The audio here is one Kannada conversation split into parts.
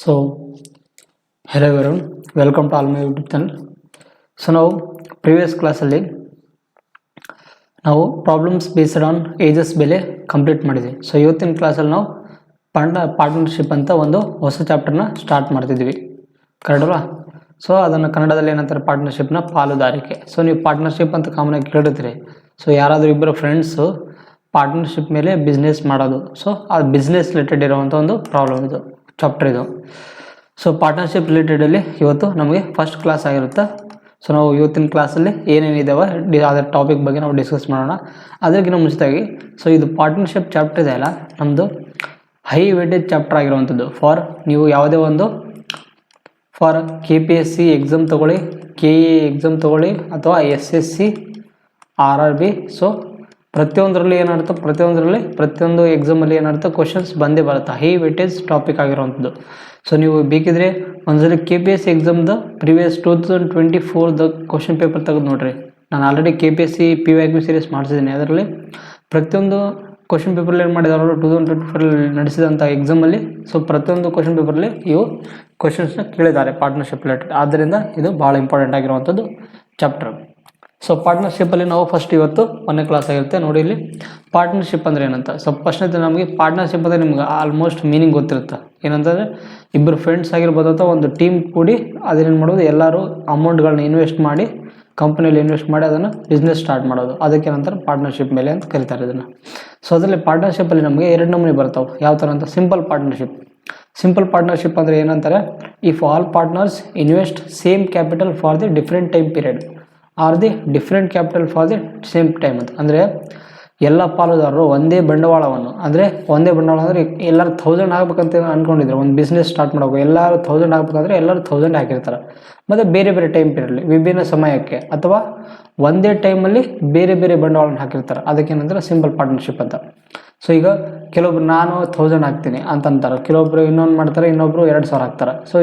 So, hello everyone, welcome to all my YouTube channel. So now, previous class ಅಲ್ಲಿ ನಾವು ಪ್ರಾಬ್ಲಮ್ಸ್ ಬೇಸ್ಡ್ ಆನ್ ಏಜಸ್ ಬೆಲೆ ಕಂಪ್ಲೀಟ್ ಮಾಡಿದ್ವಿ. ಸೊ ಇವತ್ತಿನ ಕ್ಲಾಸಲ್ಲಿ ನಾವು ಪಾರ್ಟ್ನರ್ಶಿಪ್ ಅಂತ ಒಂದು ಹೊಸ ಚಾಪ್ಟರ್ನ ಸ್ಟಾರ್ಟ್ ಮಾಡ್ತಿದ್ವಿ, ಕರೆಕ್ಟಲ್ವಾ? ಸೊ ಅದನ್ನು ಕನ್ನಡದಲ್ಲಿ ಏನಂತಾರೆ, ಪಾರ್ಟ್ನರ್ಶಿಪ್ನ ಪಾಲುದಾರಿಕೆ. ಸೊ ನೀವು ಪಾರ್ಟ್ನರ್ಶಿಪ್ ಅಂತ ಕಾಮನ್ ಆಗಿ ಕೇಳಿರ್ತೀರಿ. ಸೊ ಯಾರಾದರೂ ಇಬ್ಬರು ಫ್ರೆಂಡ್ಸು ಪಾರ್ಟ್ನರ್ಶಿಪ್ ಮೇಲೆ ಬಿಸ್ನೆಸ್ ಮಾಡೋದು, ಸೊ ಆ ಬಿಸ್ನೆಸ್ ರಿಲೇಟೆಡ್ ಇರುವಂಥ ಒಂದು ಪ್ರಾಬ್ಲಮ್ ಇದು, ಚಾಪ್ಟರ್ ಇದು. ಸೊ ಪಾರ್ಟ್ನರ್ಶಿಪ್ ರಿಲೇಟೆಡಲ್ಲಿ ಇವತ್ತು ನಮಗೆ ಫಸ್ಟ್ ಕ್ಲಾಸ್ ಆಗಿರುತ್ತೆ. ಸೊ ನಾವು ಇವತ್ತಿನ ಕ್ಲಾಸಲ್ಲಿ ಏನೇನಿದ್ದಾವೆ ಅದರ ಟಾಪಿಕ್ ಬಗ್ಗೆ ನಾವು ಡಿಸ್ಕಸ್ ಮಾಡೋಣ. ಅದಕ್ಕಿಂತ ಮುಂಚಿತವಾಗಿ, ಸೊ ಇದು ಪಾರ್ಟ್ನರ್ಶಿಪ್ ಚಾಪ್ಟರ್ ಇದೆ ಅಲ್ಲ, ನಮ್ಮದು ಹೈ ವೇಟೇಜ್ ಚಾಪ್ಟರ್ ಆಗಿರುವಂಥದ್ದು. ನೀವು ಯಾವುದೇ ಒಂದು KPSC ಎಕ್ಸಾಮ್ ತೊಗೊಳ್ಳಿ, KE ಎಕ್ಸಾಮ್ ತೊಗೊಳ್ಳಿ, ಅಥವಾ SSC RRB. ಸೊ ಪ್ರತಿಯೊಂದರಲ್ಲಿ ಏನಾಗುತ್ತೆ, ಪ್ರತಿಯೊಂದು ಎಕ್ಸಾಮಲ್ಲಿ ಏನಾಗುತ್ತೆ, ಕ್ವಶನ್ಸ್ ಬಂದೇ ಬರುತ್ತೆ. ಹೈ ವೇಟೇಜ್ ಟಾಪಿಕ್ ಆಗಿರುವಂಥದ್ದು. ಸೊ ನೀವು ಬೇಕಿದ್ರೆ ಒಂದ್ಸಲಿ KPSC ಎಕ್ಸಾಮ್ದು ಪ್ರಿವಿಯಸ್ 2024 ಕ್ವಶನ್ ಪೇಪರ್ ತೆಗೆದು ನೋಡ್ರಿ. ನಾನು ಆಲ್ರೆಡಿ KPSC PYQ ಸೀರೀಸ್ ಮಾಡಿಸಿದ್ದೀನಿ. ಅದರಲ್ಲಿ ಪ್ರತಿಯೊಂದು ಕ್ವಶನ್ ಪೇಪರಲ್ಲಿ ಏನು ಮಾಡಿದಾರೋ 2024 ನಡೆಸಿದಂಥ ಎಕ್ಸಾಮಲ್ಲಿ, ಸೊ ಪ್ರತಿಯೊಂದು ಕ್ವಶನ್ ಪೇಪರಲ್ಲಿ ಇವು ಕ್ವಶನ್ಸ್ನ ಕೇಳಿದ್ದಾರೆ ಪಾರ್ಟ್ನರ್ಶಿಪ್ ರಿಲೇಟೆಡ್. ಆದ್ದರಿಂದ ಇದು ಭಾಳ ಇಂಪಾರ್ಟೆಂಟ್ ಆಗಿರುವಂಥದ್ದು ಚಾಪ್ಟರ್. ಸೊ ಪಾರ್ಟ್ನರ್ಶಿಪ್ಪಲ್ಲಿ ನಾವು ಫಸ್ಟ್ ಇವತ್ತು ಒಂದನೇ ಕ್ಲಾಸ್ ಆಗಿರುತ್ತೆ. ನೋಡಿ ಇಲ್ಲಿ ಪಾರ್ಟ್ನರ್ಶಿಪ್ ಅಂದರೆ ಏನಂತ. ಸೊ ಫಸ್ಟ್ ನಮಗೆ ಪಾರ್ಟ್ನರ್ಶಿಪ್ ಅಂದರೆ ನಿಮ್ಗೆ ಆಲ್ಮೋಸ್ಟ್ ಮೀನಿಂಗ್ ಗೊತ್ತಿರುತ್ತೆ. ಏನಂತಂದರೆ ಇಬ್ಬರು ಫ್ರೆಂಡ್ಸ್ ಆಗಿರ್ಬೋದು ಅಥವಾ ಒಂದು ಟೀಮ್ ಕೂಡಿ ಅದನ್ನೇನು ಮಾಡೋದು, ಎಲ್ಲರೂ ಅಮೌಂಟ್ಗಳನ್ನ ಇನ್ವೆಸ್ಟ್ ಮಾಡಿ, ಕಂಪ್ನಿಯಲ್ಲಿ ಇನ್ವೆಸ್ಟ್ ಮಾಡಿ ಅದನ್ನು ಬಿಸ್ನೆಸ್ ಸ್ಟಾರ್ಟ್ ಮಾಡೋದು. ಅದಕ್ಕೇನಂತಾರೆ ಪಾರ್ಟ್ನರ್ಶಿಪ್ ಮೇಲೆ ಅಂತ ಕರೀತಾರೆ ಇದನ್ನು. ಸೊ ಅದರಲ್ಲಿ ಪಾರ್ಟ್ನರ್ಶಿಪ್ಪಲ್ಲಿ ನಮಗೆ ಎರಡು ನಮೂನೆ ಬರ್ತಾವೆ. ಯಾವ ಥರ ಅಂತ, ಸಿಂಪಲ್ ಪಾರ್ಟ್ನರ್ಶಿಪ್ ಅಂದರೆ ಏನಂತಾರೆ, if all partners invest same capital for the different time period R the different capital for the same time ಅಂತ. ಅಂದರೆ ಎಲ್ಲ ಪಾಲುದಾರರು ಒಂದೇ ಬಂಡವಾಳವನ್ನು, ಅಂದರೆ ಎಲ್ಲರೂ 1000 ಹಾಕ್ಬೇಕಂತ ಅಂದ್ಕೊಂಡಿದ್ರು. ಒಂದು ಬಿಸ್ನೆಸ್ ಸ್ಟಾರ್ಟ್ ಮಾಡಬೇಕು, ಎಲ್ಲರೂ 1000 ಹಾಕ್ಬೇಕಂದ್ರೆ ಎಲ್ಲರೂ 1000 ಹಾಕಿರ್ತಾರೆ. ಮತ್ತು ಬೇರೆ ಬೇರೆ ಟೈಮ್ ಪೀರಿಯಡ್ಲಿ, ವಿಭಿನ್ನ ಸಮಯಕ್ಕೆ, ಅಥವಾ ಒಂದೇ ಟೈಮಲ್ಲಿ ಬೇರೆ ಬೇರೆ ಬಂಡವಾಳವನ್ನು ಹಾಕಿರ್ತಾರೆ. ಅದಕ್ಕೇನಂದ್ರೆ ಸಿಂಪಲ್ ಪಾರ್ಟ್ನರ್ಶಿಪ್ ಅಂತ. ಸೊ ಈಗ ಕೆಲವೊಬ್ರು ನಾನು 1000 ಹಾಕ್ತೀನಿ ಅಂತ ಅಂತಾರೆ, ಕೆಲವೊಬ್ರು ಇನ್ನೊಂದು ಮಾಡ್ತಾರೆ, ಇನ್ನೊಬ್ರು 2000 ಹಾಕ್ತಾರೆ. ಸೊ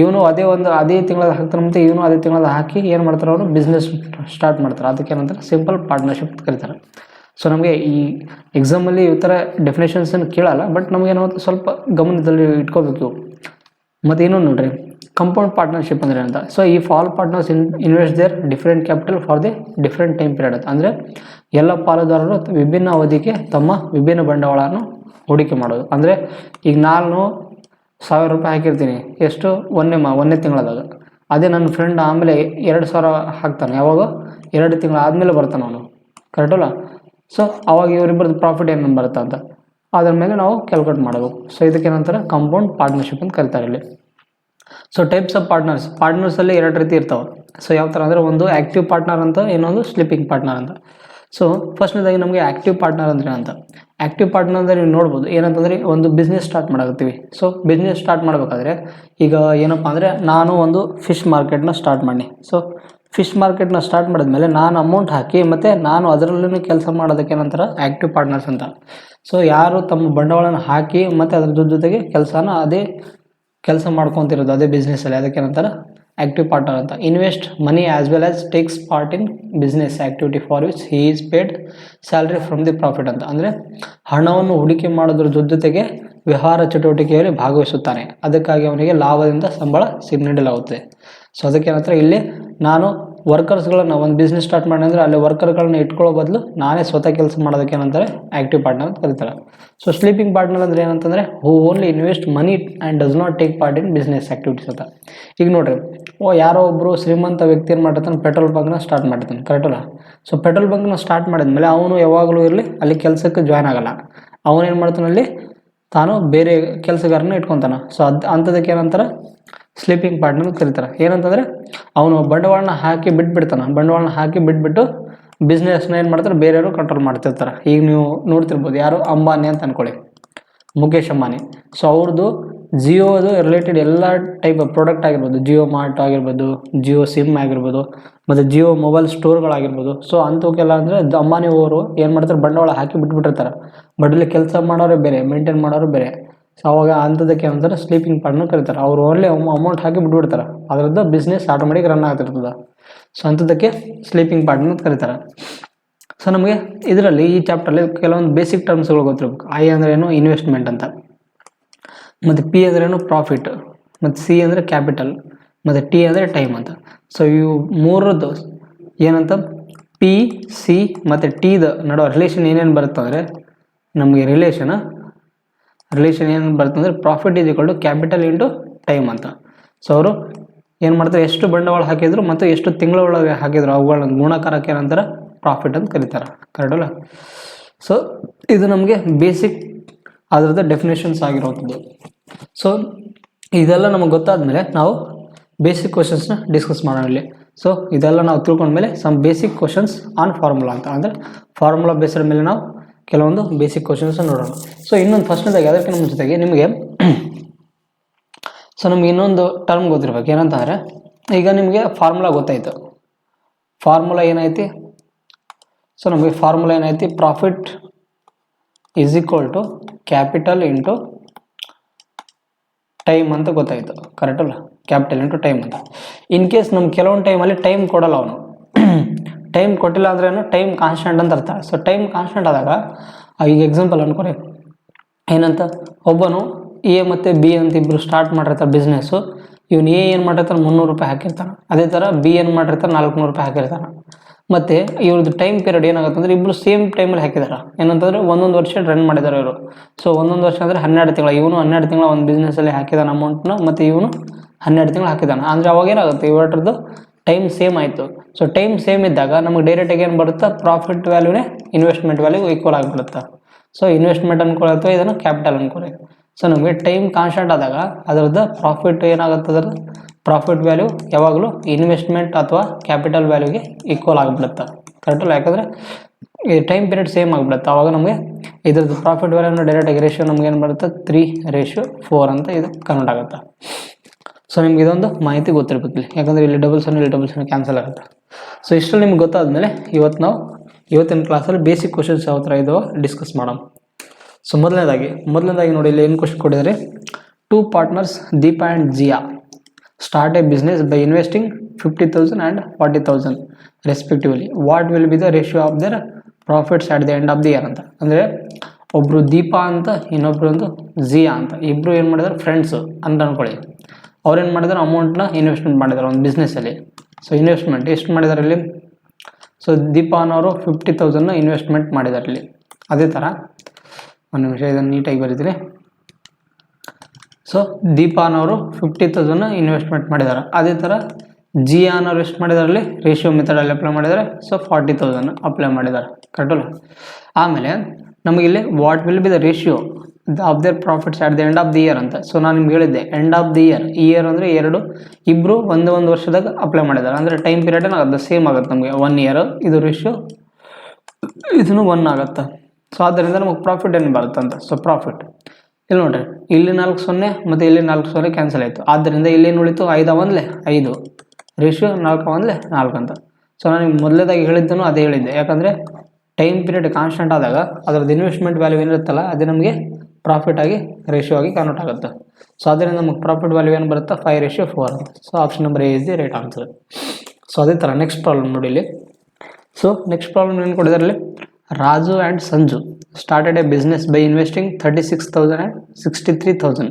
ಇವನು ಅದೇ ತಿಂಗಳದ ಹಾಕ್ತಾರೆ, ಮತ್ತು ಇವನು ಅದೇ ತಿಂಗಳದ ಹಾಕಿ ಏನು ಮಾಡ್ತಾರೆ, ಅವರು ಬಿಸ್ನೆಸ್ ಸ್ಟಾರ್ಟ್ ಮಾಡ್ತಾರೆ. ಅದಕ್ಕೇನಂತಾರೆ ಸಿಂಪಲ್ ಪಾರ್ಟ್ನರ್ಶಿಪ್ ಕರೀತಾರೆ. ಸೊ ನಮಗೆ ಈ ಎಕ್ಸಾಮಲ್ಲಿ ಈ ಥರ ಡೆಫಿನೇಷನ್ಸನ್ನು ಕೇಳಲ್ಲ, ಬಟ್ ನಮಗೇನೋ ಸ್ವಲ್ಪ ಗಮನದಲ್ಲಿ ಇಟ್ಕೋಬೇಕು. ಮತ್ತು ಇನ್ನೊಂದು ನೋಡ್ರಿ, ಕಂಪೌಂಡ್ ಪಾರ್ಟ್ನರ್ಶಿಪ್ ಅಂದರೆ ಅಂತ. ಸೊ ಈ all partners invest their different capital for the different time period ಅಂತ. ಅಂದರೆ ಎಲ್ಲ ಪಾಲುದಾರರು ವಿಭಿನ್ನ ಅವಧಿಗೆ ತಮ್ಮ ವಿಭಿನ್ನ ಬಂಡವಾಳವನ್ನು ಹೂಡಿಕೆ ಮಾಡೋದು. ಅಂದರೆ ಈಗ ನಾನು 1000 ರೂಪಾಯಿ ಹಾಕಿರ್ತೀನಿ, ಎಷ್ಟು ಒಂದನೇ ತಿಂಗಳದಾಗ. ಅದೇ ನನ್ನ ಫ್ರೆಂಡ್ ಆಮೇಲೆ 2000 ಹಾಕ್ತಾನೆ, ಯಾವಾಗ 2 ತಿಂಗಳು ಆದಮೇಲೆ ಬರ್ತಾನೆ ಅವನು, ಕರೆಕ್ಟಲ್ಲ? ಸೊ ಅವಾಗ ಇವರಿಬ್ಬರದ್ದು ಪ್ರಾಫಿಟ್ ಏನು ಬರುತ್ತೆ ಅಂತ ಅದ್ರ ಮೇಲೆ ನಾವು ಕ್ಯಾಲ್ಕುಲೇಟ್ ಮಾಡಬೇಕು. ಸೊ ಇದಕ್ಕೇನಂತಾರೆ ಕಂಪೌಂಡ್ ಪಾರ್ಟ್ನರ್ಶಿಪ್ ಅಂತ ಕರೀತಾರೆ ಇಲ್ಲಿ. ಸೊ ಟೈಪ್ಸ್ ಆಫ್ ಪಾರ್ಟ್ನರ್ಸಲ್ಲಿ 2 ರೀತಿ ಇರ್ತಾವೆ. ಸೊ ಯಾವ ಥರ ಅಂದರೆ, ಒಂದು ಆ್ಯಕ್ಟಿವ್ ಪಾರ್ಟ್ನರ್ ಅಂತ, ಇನ್ನೊಂದು ಸ್ಲೀಪಿಂಗ್ ಪಾರ್ಟ್ನರ್ ಅಂತ. ಸೊ ಫಸ್ಟ್ನೇದಾಗಿ ನಮಗೆ ಆ್ಯಕ್ಟಿವ್ ಪಾರ್ಟ್ನರ್ ಅಂದರೆ ಅಂತ. ಆ್ಯಕ್ಟಿವ್ ಪಾರ್ಟ್ನರ್ ಅಂದರೆ ನೀವು ನೋಡ್ಬೋದು, ಏನಂತಂದರೆ ಒಂದು ಬಿಸ್ನೆಸ್ ಸ್ಟಾರ್ಟ್ ಮಾಡಾಕತ್ತೀವಿ. ಸೊ ಬಿಸ್ನೆಸ್ ಸ್ಟಾರ್ಟ್ ಮಾಡಬೇಕಾದ್ರೆ ಈಗ ಏನಪ್ಪ ಅಂದರೆ, ನಾನು ಒಂದು ಫಿಶ್ ಮಾರ್ಕೆಟ್ನ ಸ್ಟಾರ್ಟ್ ಮಾಡಿ, ಸೊ ಫಿಶ್ ಮಾರ್ಕೆಟ್ನ ಸ್ಟಾರ್ಟ್ ಮಾಡಿದ್ಮೇಲೆ ನಾನು ಅಮೌಂಟ್ ಹಾಕಿ, ಮತ್ತು ನಾನು ಅದರಲ್ಲೂ ಕೆಲಸ ಮಾಡೋದಕ್ಕೆ ಏನಂತಾರೆ ಆ್ಯಕ್ಟಿವ್ ಪಾರ್ಟ್ನರ್ಸ್ ಅಂತ. ಸೊ ಯಾರು ತಮ್ಮ ಬಂಡವಾಳನ ಹಾಕಿ ಮತ್ತು ಅದ್ರ ಜೊತೆಗೆ ಕೆಲಸ ಮಾಡ್ಕೊತಿರೋದು ಅದೇ ಬಿಸ್ನೆಸ್ಸಲ್ಲಿ, ಅದಕ್ಕೇನಂತಾರೆ ಆ್ಯಕ್ಟಿವ್ ಪಾರ್ಟ್ನರ್ ಅಂತ. Invest money as well as takes part in business activity for which he is paid salary from the profit ಅಂತ. ಅಂದರೆ ಹಣವನ್ನು ಹೂಡಿಕೆ ಮಾಡೋದ್ರ ಜೊತೆಗೆ ವ್ಯವಹಾರ ಚಟುವಟಿಕೆಯಲ್ಲಿ ಭಾಗವಹಿಸುತ್ತಾನೆ, ಅದಕ್ಕಾಗಿ ಅವನಿಗೆ ಲಾಭದಿಂದ ಸಂಬಳ ನೀಡಲಾಗುತ್ತದೆ. ಸೊ ಅದಕ್ಕೇನಂತಾರೆ, ಇಲ್ಲಿ ನಾನು ವರ್ಕರ್ಸ್ಗಳನ್ನ ಒಂದು ಬಿಸ್ನೆಸ್ ಸ್ಟಾರ್ಟ್ ಮಾಡಿ ಅಂದರೆ ಅಲ್ಲಿ ವರ್ಕರ್ಗಳನ್ನ ಇಟ್ಕೊಳ್ಳೋ ಬದಲು ನಾನೇ ಸ್ವತಃ ಕೆಲಸ ಮಾಡೋದಕ್ಕೆ ಏನಂತಾರೆ ಆ್ಯಕ್ಟಿವ್ ಪಾರ್ಟ್ನರ್ ಅಂತ ಕರೀತಾರೆ. ಸೊ ಸ್ಲೀಪಿಂಗ್ ಪಾರ್ಟ್ನರ್ ಅಂದರೆ ಏನಂತಂದರೆ, who only invest money and does not take part in business activities ಅಂತ. ಈಗ ನೋಡ್ರಿ, ಯಾರೋ ಒಬ್ಬರು ಶ್ರೀಮಂತ ವ್ಯಕ್ತಿ ಏನು ಮಾಡಿರ್ತಾನೆ, ಪೆಟ್ರೋಲ್ ಬಂಕ್ನ ಸ್ಟಾರ್ಟ್ ಮಾಡಿರ್ತಾನೆ, ಕರೆಕ್ಟಲ್ಲ? ಸೊ ಪೆಟ್ರೋಲ್ ಬಂಕ್ನ ಸ್ಟಾರ್ಟ್ ಮಾಡಿದ್ಮೇಲೆ ಅವನು ಯಾವಾಗಲೂ ಇರಲಿ ಅಲ್ಲಿ ಕೆಲಸಕ್ಕೆ ಜಾಯ್ನ್ ಆಗಲ್ಲ. ಅವನೇನು ಮಾಡ್ತಾನೆ, ಅಲ್ಲಿ ತಾನು ಬೇರೆ ಕೆಲಸಗಾರನ ಇಟ್ಕೊತಾನೆ. ಸೊ ಅಂಥದಕ್ಕೆ ಏನಂತಾರೆ ಸ್ಲೀಪಿಂಗ್ ಪಾರ್ಟ್ನರ್ ಅಂತ ಕರೀತಾರೆ. ಏನಂತಂದರೆ ಅವನು ಬಂಡವಾಳನ ಹಾಕಿ ಬಿಟ್ಬಿಟ್ಟು ಬಿಸ್ನೆಸ್ನ ಏನು ಮಾಡ್ತಾರೆ, ಬೇರೆಯವರು ಕಂಟ್ರೋಲ್ ಮಾಡ್ತಿರ್ತಾರೆ. ಈಗ ನೀವು ನೋಡ್ತಿರ್ಬೋದು, ಯಾರು ಅಂಬಾನಿ ಅಂತ ಅಂದ್ಕೊಳ್ಳಿ, ಮುಖೇಶ್ ಅಂಬಾನಿ. ಸೊ ಅವ್ರದ್ದು ಜಿಯೋದು ರಿಲೇಟೆಡ್ ಎಲ್ಲ ಟೈಪ್ ಆಫ್ ಪ್ರಾಡಕ್ಟ್ ಆಗಿರ್ಬೋದು, ಜಿಯೋ ಮಾರ್ಟ್ ಆಗಿರ್ಬೋದು, ಜಿಯೋ ಸಿಮ್ ಆಗಿರ್ಬೋದು, ಮತ್ತು ಜಿಯೋ ಮೊಬೈಲ್ ಸ್ಟೋರ್ಗಳಾಗಿರ್ಬೋದು. ಸೊ ಅಂಥವಕ್ಕೆಲ್ಲ ಅಂದರೆ ಅಂಬಾನಿ ಅವರು ಏನು ಮಾಡ್ತಾರೆ, ಬಂಡವಾಳ ಹಾಕಿ ಬಿಟ್ಬಿಟ್ಟಿರ್ತಾರೆ. ಬಟ್ ಇಲ್ಲಿ ಕೆಲಸ ಮಾಡೋರೇ ಬೇರೆ, ಮೇಂಟೈನ್ ಮಾಡೋರು ಬೇರೆ. ಸೊ ಅವಾಗ ಅಂಥದಕ್ಕೆ ಏನಂತಾರೆ ಸ್ಲೀಪಿಂಗ್ ಪಾರ್ಟ್ನರ್ ಕರೀತಾರೆ. ಅವರು ಓನ್ಲಿ ಅಮೌಂಟ್ ಹಾಕಿ ಬಿಟ್ಬಿಡ್ತಾರೆ, ಅದರದ್ದು ಬಿಸ್ನೆಸ್ ಆಟೋಮೆಟಿಕ್ ರನ್ ಆಗ್ತಿರ್ತದೆ. ಸೊ ಅಂಥದಕ್ಕೆ ಸ್ಲೀಪಿಂಗ್ ಪಾರ್ಟ್ನರ್ ಅಂತ ಕರೀತಾರೆ. ಸೊ ನಮಗೆ ಇದರಲ್ಲಿ ಈ ಚಾಪ್ಟರ್ಲಿ ಕೆಲವೊಂದು ಬೇಸಿಕ್ ಟರ್ಮ್ಸ್ಗಳು ಗೊತ್ತಿರಬೇಕು. ಐ ಅಂದರೆ ಏನು, ಇನ್ವೆಸ್ಟ್ಮೆಂಟ್ ಅಂತ. ಮತ್ತು ಪಿ ಅಂದ್ರೇನು ಪ್ರಾಫಿಟ್, ಮತ್ತು ಸಿ ಅಂದರೆ ಕ್ಯಾಪಿಟಲ್, ಮತ್ತು ಟಿ ಅಂದರೆ ಟೈಮ್ ಅಂತ. ಸೊ ಇವು ಮೂರದ್ದು ಏನಂತ ಪಿ ಸಿ ಮತ್ತು ಟಿದ ನಡುವ ರಿಲೇಷನ್ ಏನೇನು ಬರುತ್ತೆ ಅಂದರೆ ನಮಗೆ ರಿಲೇಷನ್ ಏನು ಬರುತ್ತೆ ಅಂದರೆ profit is equal to capital into time ಅಂತ. ಸೊ ಅವರು ಏನು ಮಾಡ್ತಾರೆ, ಎಷ್ಟು ಬಂಡವಾಳ ಹಾಕಿದ್ರು ಮತ್ತು ಎಷ್ಟು ತಿಂಗಳ ಒಳಗೆ ಹಾಕಿದ್ರು ಅವುಗಳನ್ನ ಗುಣಾಕಾರಕ್ಕೆ ಏನಂತಾರೆ ಪ್ರಾಫಿಟ್ ಅಂತ ಕರೀತಾರೆ. ಕರೆಕ್ಟಲ್ಲ? ಸೊ ಇದು ನಮಗೆ ಬೇಸಿಕ್ ಅದರದ್ದು ಡೆಫಿನೇಷನ್ಸ್ ಆಗಿರುವಂಥದ್ದು. ಸೊ ಇದೆಲ್ಲ ನಮಗೆ ಗೊತ್ತಾದಮೇಲೆ ನಾವು ಬೇಸಿಕ್ ಕ್ವಶನ್ಸ್ನ ಡಿಸ್ಕಸ್ ಮಾಡೋಣ ಇಲ್ಲಿ. ಸೊ ಇದೆಲ್ಲ ನಾವು ತಿಳ್ಕೊಂಡ್ಮೇಲೆ some basic questions on formula ಅಂತ, ಅಂದರೆ ಫಾರ್ಮುಲಾ ಬೇಸ್ಡ್ ಮೇಲೆ ನಾವು ಕೆಲವೊಂದು ಬೇಸಿಕ್ ಕ್ವಶನ್ಸ್ ನೋಡೋಣ. ಸೊ ಇನ್ನೊಂದು ಫಸ್ಟ್ನೇದಾಗಿ ಅದಕ್ಕಿಂತ ಮುಂಚಿತಾಗಿ ನಿಮಗೆ ಸೊ ನಮ್ಗೆ ಇನ್ನೊಂದು ಟರ್ಮ್ ಗೊತ್ತಿರ್ಬೇಕು, ಏನಂತಂದರೆ ಈಗ ನಿಮಗೆ ಫಾರ್ಮುಲಾ ಗೊತ್ತಾಯಿತು. ಫಾರ್ಮುಲಾ ಏನೈತಿ? ಸೊ ನಮಗೆ ಫಾರ್ಮುಲಾ ಏನೈತಿ, profit is equal to capital into time ಅಂತ ಗೊತ್ತಾಯಿತು. ಕರೆಕ್ಟಲ್ಲ? ಕ್ಯಾಪಿಟಲ್ ಇಂಟು ಟೈಮ್ ಅಂತ. ಇನ್ ಕೇಸ್ ನಮ್ಗೆ ಕೆಲವೊಂದು ಟೈಮಲ್ಲಿ ಟೈಮ್ ಕೊಡಲ್ಲ ಅವನು. ಟೈಮ್ ಕೊಟ್ಟಿಲ್ಲ ಅಂದ್ರೆ ಏನು, ಟೈಮ್ ಕಾನ್ಸ್ಟೆಂಟ್ ಅಂತ ಅರ್ಥ. ಸೊ ಟೈಮ್ ಕಾನ್ಸ್ಟೆಂಟ್ ಆದಾಗ ಈಗ ಎಕ್ಸಾಂಪಲ್ ಅನ್ಕೊರಿ, ಏನಂತ ಒಬ್ಬನು ಎ ಮತ್ತು ಬಿ ಅಂತ ಇಬ್ಬರು ಸ್ಟಾರ್ಟ್ ಮಾಡಿರ್ತಾರೆ ಬಿಸ್ನೆಸ್ಸು. ಇವನು ಎ ಏನು ಮಾಡಿರ್ತಾನೆ 300 ರೂಪಾಯಿ ಹಾಕಿರ್ತಾನೆ, ಅದೇ ಥರ ಬಿ ಏನು ಮಾಡಿರ್ತಾರೆ 400 ರೂಪಾಯಿ ಹಾಕಿರ್ತಾನೆ. ಮತ್ತು ಇವ್ರದ್ದು ಟೈಮ್ ಪೀರಿಯಡ್ ಏನಾಗುತ್ತೆ ಅಂದರೆ ಇಬ್ಬರು ಸೇಮ್ ಟೈಮಲ್ಲಿ ಹಾಕಿದಾರೆ. ಏನಂತಂದರೆ 1 ವರ್ಷ ರನ್ ಮಾಡಿದ್ದಾರೆ ಇವರು. ಸೊ 1 ವರ್ಷ ಅಂದರೆ 12 ತಿಂಗಳು. ಇವನು 12 ತಿಂಗಳ ಒಂದು ಬಿಸ್ನೆಸ್ಸಲ್ಲಿ ಹಾಕಿದಾನೆ ಅಮೌಂಟ್ನ, ಮತ್ತು ಇವನು 12 ತಿಂಗಳು ಹಾಕಿದ್ದಾನೆ. ಅಂದರೆ ಅವಾಗ ಏನಾಗುತ್ತೆ, ಇವ್ರದ್ದು ಟೈಮ್ ಸೇಮ್ ಆಯಿತು. ಸೊ ಟೈಮ್ ಸೇಮ್ ಇದ್ದಾಗ ನಮಗೆ ಡೈರೆಕ್ಟಾಗಿ ಏನು ಬರುತ್ತೆ, ಪ್ರಾಫಿಟ್ ವ್ಯಾಲ್ಯೂನೇ ಇನ್ವೆಸ್ಟ್ಮೆಂಟ್ ವ್ಯಾಲ್ಯೂ ಈಕ್ವಲ್ ಆಗಿಬಿಡುತ್ತೆ. ಸೊ ಇನ್ವೆಸ್ಟ್ಮೆಂಟ್ ಅನ್ಕೊಳ್ಳಿ ಅಥವಾ ಇದನ್ನು ಕ್ಯಾಪಿಟಲ್ ಅನ್ಕೊಳ್ಳಿ. ಸೊ ನಮಗೆ ಟೈಮ್ ಕಾನ್ಸ್ಟೆಂಟ್ ಆದಾಗ ಅದರದ್ದು ಪ್ರಾಫಿಟ್ ಏನಾಗುತ್ತೆ, ಅದರ ಪ್ರಾಫಿಟ್ ವ್ಯಾಲ್ಯೂ ಯಾವಾಗಲೂ ಇನ್ವೆಸ್ಟ್ಮೆಂಟ್ ಅಥವಾ ಕ್ಯಾಪಿಟಲ್ ವ್ಯಾಲ್ಯೂಗೆ ಈಕ್ವಲ್ ಆಗಿಬಿಡುತ್ತೆ. ಕರೆಕ್ಟಲ್ಲ? ಯಾಕಂದರೆ ಈ ಟೈಮ್ ಪೀರಿಯಡ್ ಸೇಮ್ ಆಗಿಬಿಡುತ್ತೆ. ಆವಾಗ ನಮಗೆ ಇದ್ರದ್ದು ಪ್ರಾಫಿಟ್ ವ್ಯಾಲ್ಯೂನ ಡೈರೆಕ್ಟಾಗಿ ರೇಷಿಯೋ ನಮ್ಗೆ ಏನು ಬರುತ್ತೆ, 3:4 ಅಂತ ಇದು ಕನ್ವರ್ಟ್ ಆಗುತ್ತೆ. ಸೊ ನಿಮ್ಗೆ ಇದೊಂದು ಮಾಹಿತಿ ಗೊತ್ತಿರ್ಬೇಕು ಇಲ್ಲಿ, ಯಾಕಂದರೆ ಇಲ್ಲಿ ಡಬಲ್ ಸೊನ್ನೆ ಕ್ಯಾನ್ಸಲ್ ಆಗುತ್ತೆ. ಸೊ ಇಷ್ಟರಲ್ಲಿ ನಿಮ್ಗೆ ಗೊತ್ತಾದಮೇಲೆ ಇವತ್ತಿನ ಕ್ಲಾಸಲ್ಲಿ ಬೇಸಿಕ್ ಕ್ವಶನ್ಸ್ ಯಾವ ಥರ ಇದೋ ಡಿಸ್ಕಸ್ ಮಾಡೋಣ. ಸೊ ಮೊದಲನೇದಾಗಿ ನೋಡಿ, ಇಲ್ಲಿ ಏನು ಕ್ವಶನ್ ಕೊಟ್ಟಿದ್ದಾರೆ, 2 partners Deepa and Jiya start a business by investing 50,000 and 40,000 respectively. What will be the ratio of their profits at the end of the year ಅಂತ. ಅಂದರೆ ಒಬ್ಬರು ದೀಪಾ ಅಂತ, ಇನ್ನೊಬ್ರು ಒಂದು ಜಿಯಾ ಅಂತ, ಇಬ್ಬರು ಏನು ಮಾಡಿದಾರೆ ಫ್ರೆಂಡ್ಸು ಅಂತ ಅನ್ಕೊಳ್ಳಿ. ಅವ್ರೇನು ಮಾಡಿದಾರೆ, ಅಮೌಂಟ್ನ ಇನ್ವೆಸ್ಟ್ಮೆಂಟ್ ಮಾಡಿದ್ದಾರೆ ಒಂದು ಬಿಸ್ನೆಸ್ಸಲ್ಲಿ. ಸೊ ಇನ್ವೆಸ್ಟ್ಮೆಂಟ್ ಎಷ್ಟು ಮಾಡಿದ್ದಾರೆ ಇಲ್ಲಿ, ಸೊ ದೀಪಾ ಅನ್ನೋರು 50,000ನ ಇನ್ವೆಸ್ಟ್ಮೆಂಟ್ ಮಾಡಿದ್ದಾರೆ ಇಲ್ಲಿ. ಅದೇ ಥರ ಒಂದು ನಿಮಿಷ ಇದನ್ನು ನೀಟಾಗಿ ಬರೀತೀರಿ. ಸೊ ದೀಪಾ ಅನ್ನೋರು 50,000ನ ಇನ್ವೆಸ್ಟ್ಮೆಂಟ್ ಮಾಡಿದ್ದಾರೆ. ಅದೇ ಥರ ಜಿಯಾ ಅನ್ನೋರು ಎಷ್ಟು ಮಾಡಿದ್ದಾರೆ ಇಲ್ಲಿ, ರೇಷಿಯೋ ಮೆಥಡಲ್ಲಿ ಅಪ್ಲೈ ಮಾಡಿದ್ದಾರೆ. ಸೊ 40,000 ಅಪ್ಲೈ ಮಾಡಿದ್ದಾರೆ. ಕರೆಕ್ಟಲ್ಲ? ಆಮೇಲೆ ನಮಗಿಲ್ಲಿ what will be the ratio of their profits at the end of the year ಅಂತ. ಸೊ ನಾನು ನಿಮ್ಗೆ ಹೇಳಿದ್ದೆ ಎಂಡ್ ಆಫ್ ದಿ ಇಯರ್ ಅಂದರೆ ಇಬ್ಬರು ಒಂದು ವರ್ಷದಾಗ ಅಪ್ಲೈ ಮಾಡಿದ್ದಾರೆ. ಅಂದರೆ ಟೈಮ್ ಪೀರಿಯಡ್ ಏನಾಗುತ್ತೆ, ಸೇಮ್ ಆಗುತ್ತೆ ನಮಗೆ 1 ಇಯರ್. ಇದು ರೇಷಿಯೋ ಇದನ್ನು 1 ಆಗುತ್ತೆ. ಸೊ ಆದ್ದರಿಂದ ನಮಗೆ ಪ್ರಾಫಿಟ್ ಏನು ಬರುತ್ತೆ ಅಂತ. ಸೊ ಪ್ರಾಫಿಟ್ ಇಲ್ಲಿ ನೋಡ್ರಿ, ಇಲ್ಲಿ 4 0 ಮತ್ತು ಇಲ್ಲಿ 4 0 ಕ್ಯಾನ್ಸಲ್ ಆಯಿತು. ಆದ್ದರಿಂದ ಇಲ್ಲೇನು ಉಳಿತು, 5 5 ರೇಷಿಯೋ 4 4 ಅಂತ. ಸೊ ನಾನು ನಿಮ್ಗೆ ಮೊದಲೇದಾಗಿ ಹೇಳಿದ್ದನು ಅದೇ ಹೇಳಿದ್ದೆ, ಯಾಕಂದರೆ ಟೈಮ್ ಪೀರಿಯಡ್ ಕಾನ್ಸ್ಟೆಂಟ್ ಆದಾಗ ಅದರದ್ದು ಇನ್ವೆಸ್ಟ್ಮೆಂಟ್ ವ್ಯಾಲ್ಯೂ ಏನಿರುತ್ತಲ್ಲ ಅದೇ ನಮಗೆ ಪ್ರಾಫಿಟ್ ಆಗಿ ರೇಷಿಯೋ ಆಗಿ ಕನ್ವರ್ಟ್ ಆಗುತ್ತೆ. ಸೊ ಅದರಿಂದ ನಮಗೆ ಪ್ರಾಫಿಟ್ ವ್ಯಾಲ್ಯೂ ಏನು ಬರುತ್ತೆ, 5:4 ಅಂತ. So option number A is the right answer. So ಅದೇ ಥರ ನೆಕ್ಸ್ಟ್ ಪ್ರಾಬ್ಲಮ್ ನೋಡಿ ಇಲ್ಲಿ. ಸೊ ನೆಕ್ಸ್ಟ್ ಪ್ರಾಬ್ಲಮ್ ಏನು ಕೊಟ್ಟಿದ್ದಾರೆ ಇಲ್ಲಿ, Raju and Sanju started a business by investing 36,000 and 63,000.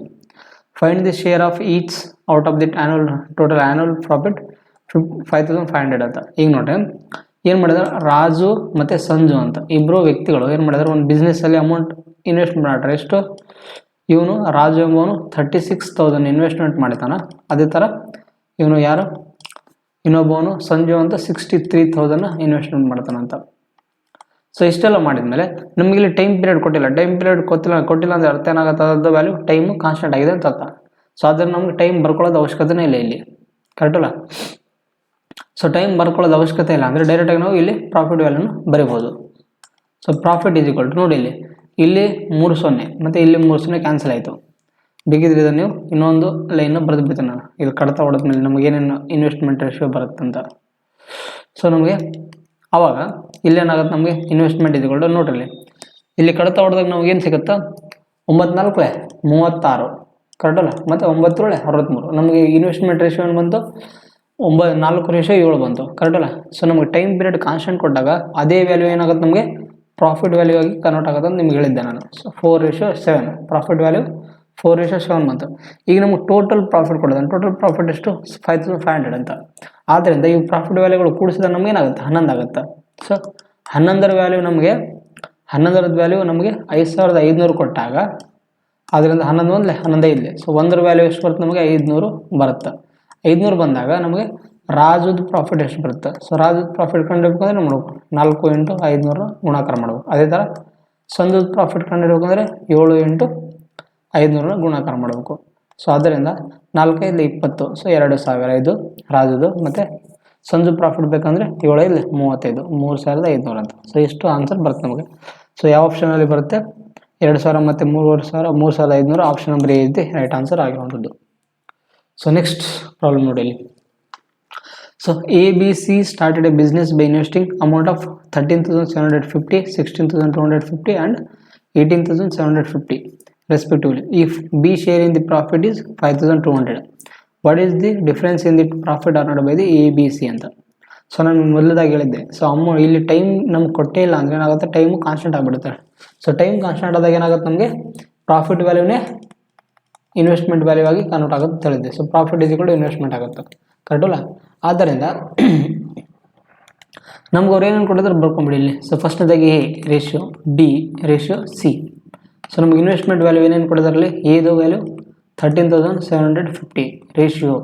Find the share of each out of the total annual profit 5,500 ಅಂತ. ಈಗ ನೋಡ್ರಿ ಏನು ಮಾಡಿದಾರೆ, ರಾಜು ಮತ್ತು ಸಂಜು ಅಂತ ಇಬ್ಬರು ವ್ಯಕ್ತಿಗಳು ಏನು ಮಾಡಿದಾರೆ, ಒಂದು ಬಿಸ್ನೆಸ್ಸಲ್ಲಿ ಅಮೌಂಟ್ ಇನ್ವೆಸ್ಟ್ಮೆಂಟ್ ಮಾಡ್ತಾರೆ. ಎಷ್ಟು, ಇವನು ರಾಜು ಎಂಬವನು 36,000 ಇನ್ವೆಸ್ಟ್ಮೆಂಟ್ ಮಾಡಿತಾನ. ಅದೇ ಥರ ಇವನು ಯಾರು, ಇನ್ನೊಬ್ಬವನು ಸಂಜು ಅಂತ 63,000 ಇನ್ವೆಸ್ಟ್ಮೆಂಟ್ ಮಾಡ್ತಾನಂತ. ಸೊ ಇಷ್ಟೆಲ್ಲ ಮಾಡಿದ್ಮೇಲೆ ನಮಗೆ ಇಲ್ಲಿ ಟೈಮ್ ಪೀರಿಯಡ್ ಕೊಟ್ಟಿಲ್ಲ. ಟೈಮ್ ಪೀರಿಯಡ್ ಕೊಟ್ಟಿಲ್ಲ ಅಂದರೆ ಅರ್ಥ ಏನಾಗುತ್ತೆ, ಅದ್ರ ವ್ಯಾಲ್ಯೂ ಟೈಮು ಕಾನ್ಸ್ಟೆಂಟ್ ಆಗಿದೆ ಅಂತ ಅರ್ಥ. ಸೊ ಅದನ್ನು ನಮಗೆ ಟೈಮ್ ಬರ್ಕೊಳ್ಳೋದು ಅವಶ್ಯಕತೆನೇ ಇಲ್ಲ ಇಲ್ಲಿ. ಕರೆಕ್ಟಲ್ಲ? ಸೊ ಟೈಮ್ ಬರ್ಕೊಳ್ಳೋದು ಅವಶ್ಯಕತೆ ಇಲ್ಲ ಅಂದರೆ ಡೈರೆಕ್ಟಾಗಿ ನಾವು ಇಲ್ಲಿ ಪ್ರಾಫಿಟ್ ವ್ಯಾಲ್ಯೂನ ಬರಿಬೋದು. So profit is equal to ನೋಡಿ ಇಲ್ಲಿ 3 0 ಮತ್ತು ಇಲ್ಲಿ 3 0 ಕ್ಯಾನ್ಸಲ್ ಆಯಿತು. ಬೇಕಿದ್ರೆ ಇದನ್ನು ನೀವು ಇನ್ನೊಂದು ಲೈನ್ನ ಬರೆದು ಬಿಡ್ತೀನಿ ನಾನು, ಇಲ್ಲಿ ಕಡತ ಹೊಡೆದ್ಮೇಲೆ ನಮಗೆ ಏನೇನು ಇನ್ವೆಸ್ಟ್ಮೆಂಟ್ ರೇಷಿಯೋ ಬರುತ್ತಂತ. ಸೊ ನಮಗೆ ಆವಾಗ ಇಲ್ಲೇನಾಗುತ್ತೆ, ನಮಗೆ ಇನ್ವೆಸ್ಟ್ಮೆಂಟ್ ಇದ್ಕೊಂಡು ನೋಡ್ರಿ ಇಲ್ಲಿ ಕಡತ ಹೊಡೆದಾಗ ನಮ್ಗೆ ಏನು ಸಿಗುತ್ತಾ, 9 4 36 ಕರೆಕ್ಟಲ್ಲ, ಮತ್ತು 9 7 63. ನಮಗೆ ಇನ್ವೆಸ್ಟ್ಮೆಂಟ್ ರೇಷಿಯೋ ಏನು ಬಂತು, 4:7 ಬಂತು. ಕರೆಕ್ಟಲ್ಲ? ಸೊ ನಮಗೆ ಟೈಮ್ ಪೀರಿಯಡ್ ಕಾನ್ಸ್ಟೆಂಟ್ ಕೊಟ್ಟಾಗ ಅದೇ ವ್ಯಾಲ್ಯೂ ಏನಾಗುತ್ತೆ, ನಮಗೆ ಪ್ರಾಫಿಟ್ ವ್ಯಾಲ್ಯೂ ಆಗಿ ಕನ್ವರ್ಟ್ ಆಗುತ್ತೆ ಅಂತ ನಿಮ್ಗೆ ಹೇಳಿದ್ದೆ ನಾನು. ಸೊ 4:7 ಪ್ರಾಫಿಟ್ ವ್ಯಾಲ್ಯೂ 4:7 ಬಂತು. ಈಗ ನಮಗೆ ಟೋಟಲ್ ಪ್ರಾಫಿಟ್ ಕೊಡೋದು, ಟೋಟಲ್ ಪ್ರಾಫಿಟ್ ಎಷ್ಟು 5500 ಅಂತ. ಆದ್ದರಿಂದ ಈ ಪ್ರಾಫಿಟ್ ವ್ಯಾಲ್ಯೂಗಳು ಕೂಡಿಸಿದಾಗ ನಮ್ಗೆ ಏನಾಗುತ್ತೆ 11 ಆಗುತ್ತೆ. ಸೊ 11ರ ವ್ಯಾಲ್ಯೂ ನಮಗೆ 11ರದ ವ್ಯಾಲ್ಯೂ ನಮಗೆ 5500 ಕೊಟ್ಟಾಗ ಅದರಿಂದ 11 ಒಂದಲೇ 11 ಇಲ್ಲೇ. ಸೊ 1ರ ವ್ಯಾಲ್ಯೂ ಎಷ್ಟು ಬರುತ್ತೆ ನಮಗೆ 500 ಬರುತ್ತೆ. 500 ಬಂದಾಗ ನಮಗೆ ರಾಜುದ ಪ್ರಾಫಿಟ್ ಎಷ್ಟು ಬರುತ್ತೆ. ಸೊ ರಾಜುದ ಪ್ರಾಫಿಟ್ ಕಂಡುಹಿಡ್ಬೇಕಂದ್ರೆ ನಾವು ಮಾಡಬೇಕು 4 × 500 ಗುಣಾಕಾರ ಮಾಡಬೇಕು. ಅದೇ ಥರ ಸಂಜುದ ಪ್ರಾಫಿಟ್ ಕಂಡುಹಿಡ್ಬೇಕಂದ್ರೆ 7 × 500 ಗುಣಾಕಾರ ಮಾಡಬೇಕು. ಸೊ ಅದರಿಂದ 4 × 5 20. ಸೊ 2000 ಇದು ರಾಜುದು. ಮತ್ತು ಸಂಜು ಪ್ರಾಫಿಟ್ ಬೇಕಂದರೆ 7 × 5 35, 3500 ಅಂತ. ಸೊ ಇಷ್ಟು ಆನ್ಸರ್ ಬರುತ್ತೆ ನಮಗೆ. ಸೊ ಯಾವ ಆಪ್ಷನಲ್ಲಿ ಬರುತ್ತೆ 2000 ಮತ್ತು 3500, 3500 ಆಪ್ಷನ್ ನಂಬರ್ ಎ ಇದೆ ರೈಟ್ ಆನ್ಸರ್ ಆಗಿರುವಂಥದ್ದು. ಸೊ ನೆಕ್ಸ್ಟ್ ಪ್ರಾಬ್ಲಮ್ ನೋಡಿ ಇಲ್ಲಿ. So ABC started a business by investing amount of 13,750, 16,250 and 18,750 respectively. If B share in the profit is 5,200, what is the difference in the profit earned by the ABC ಅಂತ. ಸೊ ನಾನು ಮೊದಲದಾಗಿ ಹೇಳಿದ್ದೆ. ಸೊ ಇಲ್ಲಿ ಟೈಮ್ ನಮ್ಗೆ ಕೊಟ್ಟೇ ಇಲ್ಲ ಅಂದರೆ ಏನಾಗುತ್ತೆ, ಟೈಮು ಕಾನ್ಸ್ಟೆಂಟ್ ಆಗಿಬಿಡುತ್ತೆ. ಸೊ ಟೈಮ್ ಕಾನ್ಸ್ಟೆಂಟ್ ಆದಾಗ ಏನಾಗುತ್ತೆ ನಮಗೆ ಪ್ರಾಫಿಟ್ ವ್ಯಾಲ್ಯೂನೇ ಇನ್ವೆಸ್ಟ್ಮೆಂಟ್ ವ್ಯಾಲ್ಯೂ ಆಗಿ ಕನ್ವರ್ಟ್ ಆಗುತ್ತೆ ಹೇಳಿದ್ದೆ. So profit is equal to investment ಆಗುತ್ತೆ, ಕರೆಕ್ಟಲ್ಲ. ಆದ್ದರಿಂದ ನಮ್ಗೆ ಅವ್ರು ಏನೇನು ಕೊಟ್ಟಿದ್ರೆ ಬರ್ಕೊಂಬಿಡಿ ಇಲ್ಲಿ. ಸೊ ಫಸ್ಟ್ನೇದಾಗಿ A ratio, B ratio, C. So ನಮ್ಗೆ ಇನ್ವೆಸ್ಟ್ಮೆಂಟ್ ವ್ಯಾಲ್ಯೂ ಏನೇನು ಕೊಟ್ಟಿದ್ರಲ್ಲಿ ಎದು ವ್ಯಾಲ್ಯೂ 13,750 ರೇಷಿಯೋ,